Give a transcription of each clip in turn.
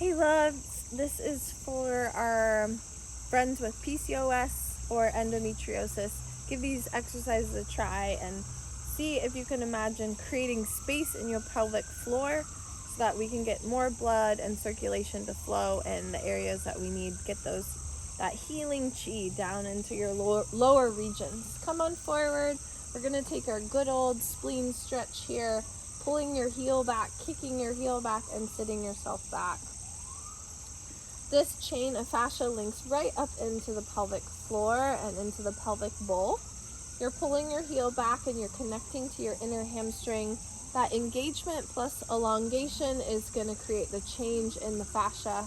Hey loves, this is for our friends with PCOS or endometriosis. Give these exercises a try and see if you can imagine creating space in your pelvic floor so that we can get more blood and circulation to flow in the areas that we need. Get that healing chi down into your lower regions. Come on forward. We're going to take our good old spleen stretch here, pulling your heel back, kicking your heel back, and sitting yourself back. This chain of fascia links right up into the pelvic floor and into the pelvic bowl. You're pulling your heel back and you're connecting to your inner hamstring. That engagement plus elongation is going to create the change in the fascia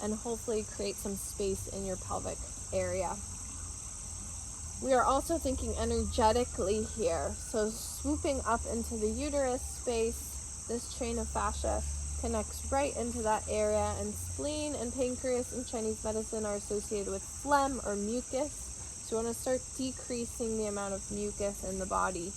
and hopefully create some space in your pelvic area. We are also thinking energetically here. So swooping up into the uterus space, this chain of fascia connects right into that area, and spleen and pancreas in Chinese medicine are associated with phlegm or mucus. So you want to start decreasing the amount of mucus in the body,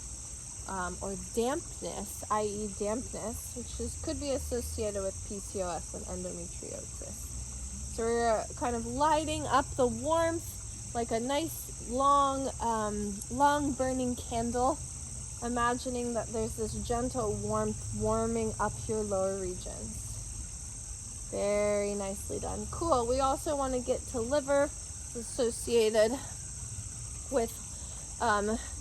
or dampness, i.e. dampness, which could be associated with PCOS and endometriosis. So we're kind of lighting up the warmth like a nice long burning candle, imagining that there's this gentle warmth warming up your lower regions. Very nicely done. Cool. We also want to get to liver. It's associated with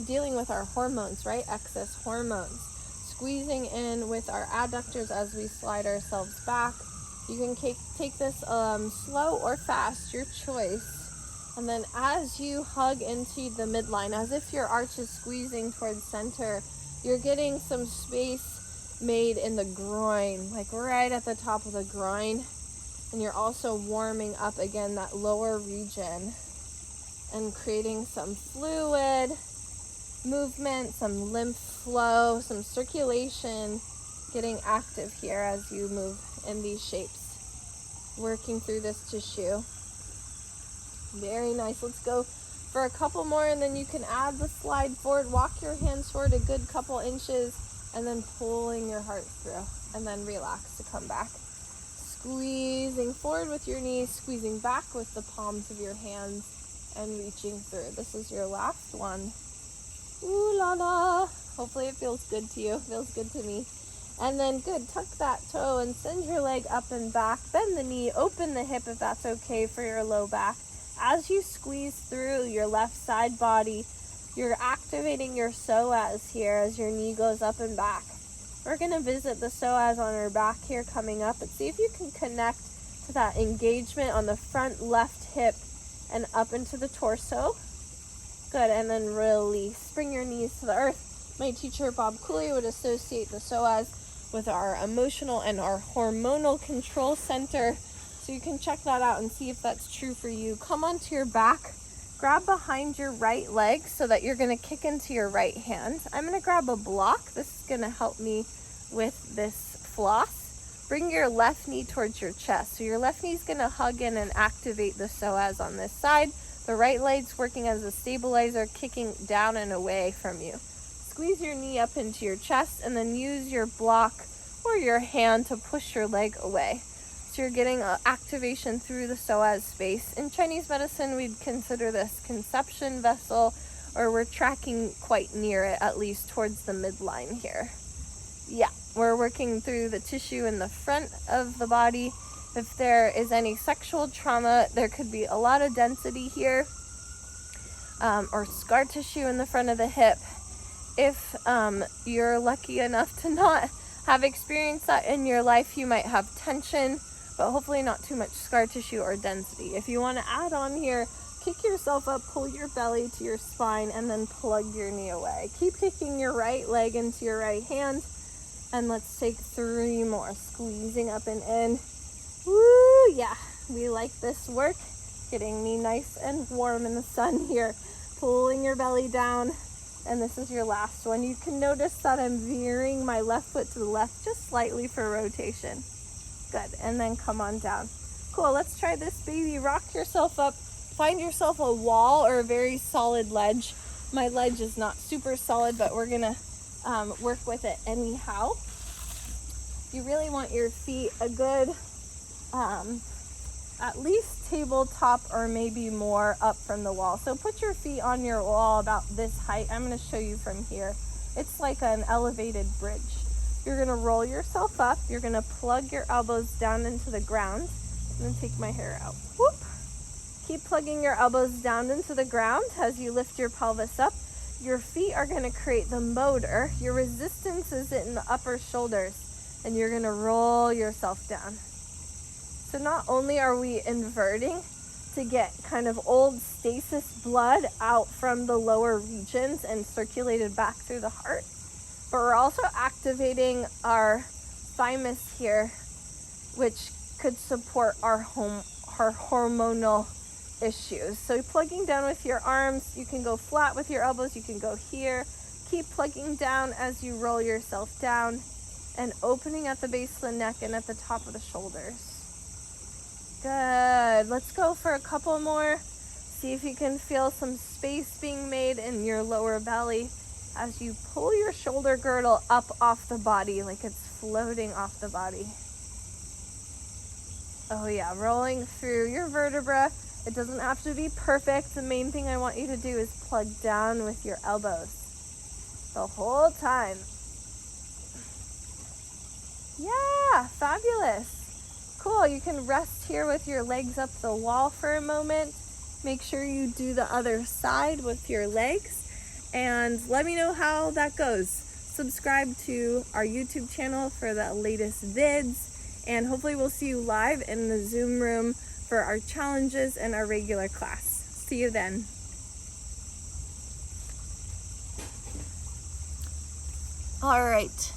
dealing with our hormones, right? Excess hormones. Squeezing in with our adductors as we slide ourselves back. You can take this slow or fast, your choice. And then as you hug into the midline, as if your arch is squeezing towards center, you're getting some space made in the groin, like right at the top of the groin. And you're also warming up again that lower region and creating some fluid movement, some lymph flow, some circulation, getting active here as you move in these shapes, working through this tissue. Very nice. Let's go for a couple more, and then you can add the slide forward. Walk your hands forward a good couple inches, and then pulling your heart through, and then relax to come back. Squeezing forward with your knees, squeezing back with the palms of your hands, and reaching through. This is your last one. Ooh la la. Hopefully it feels good to you. It feels good to me. And then good, tuck that toe and send your leg up and back. Bend the knee, open the hip if that's okay for your low back. As you squeeze through your left side body, you're activating your psoas here as your knee goes up and back. We're going to visit the psoas on our back here coming up, and see if you can connect to that engagement on the front left hip and up into the torso. Good, and then release. Bring your knees to the earth. My teacher, Bob Cooley, would associate the psoas with our emotional and our hormonal control center. So you can check that out and see if that's true for you. Come onto your back, grab behind your right leg so that you're going to kick into your right hand. I'm going to grab a block. This is going to help me with this floss. Bring your left knee towards your chest. So your left knee is going to hug in and activate the psoas on this side. The right leg's working as a stabilizer, kicking down and away from you. Squeeze your knee up into your chest and then use your block or your hand to push your leg away. So you're getting activation through the psoas space. In Chinese medicine, we'd consider this conception vessel, or we're tracking quite near it, at least towards the midline here. Yeah, we're working through the tissue in the front of the body. If there is any sexual trauma, there could be a lot of density here, or scar tissue in the front of the hip. If you're lucky enough to not have experienced that in your life, you might have tension, but hopefully not too much scar tissue or density. If you want to add on here, kick yourself up, pull your belly to your spine, and then plug your knee away. Keep kicking your right leg into your right hand, and let's take 3 more. Squeezing up and in. Woo, yeah, we like this work. Getting me nice and warm in the sun here. Pulling your belly down, and this is your last one. You can notice that I'm veering my left foot to the left just slightly for rotation. Good, and then come on down. Cool, let's try this, baby. Rock yourself up. Find yourself a wall or a very solid ledge. My ledge is not super solid, but we're gonna work with it anyhow. You really want your feet a good at least tabletop or maybe more up from the wall. So put your feet on your wall about this height. I'm going to show you from here. It's like an elevated bridge. You're going to roll yourself up. You're going to plug your elbows down into the ground. I'm going to take my hair out. Whoop. Keep plugging your elbows down into the ground as you lift your pelvis up. Your feet are going to create the motor. Your resistance is in the upper shoulders, and you're going to roll yourself down. So not only are we inverting to get kind of old stasis blood out from the lower regions and circulated back through the heart, but we're also activating our thymus here, which could support our hormonal issues. So plugging down with your arms, you can go flat with your elbows, you can go here. Keep plugging down as you roll yourself down and opening at the base of the neck and at the top of the shoulders. Good. Let's go for a couple more. See if you can feel some space being made in your lower belly as you pull your shoulder girdle up off the body like it's floating off the body. Oh yeah, rolling through your vertebra. It doesn't have to be perfect. The main thing I want you to do is plug down with your elbows the whole time. Yeah, fabulous. Cool, you can rest here with your legs up the wall for a moment. Make sure you do the other side with your legs and let me know how that goes. Subscribe to our YouTube channel for the latest vids, and hopefully we'll see you live in the Zoom room for our challenges and our regular class. See you then. All right.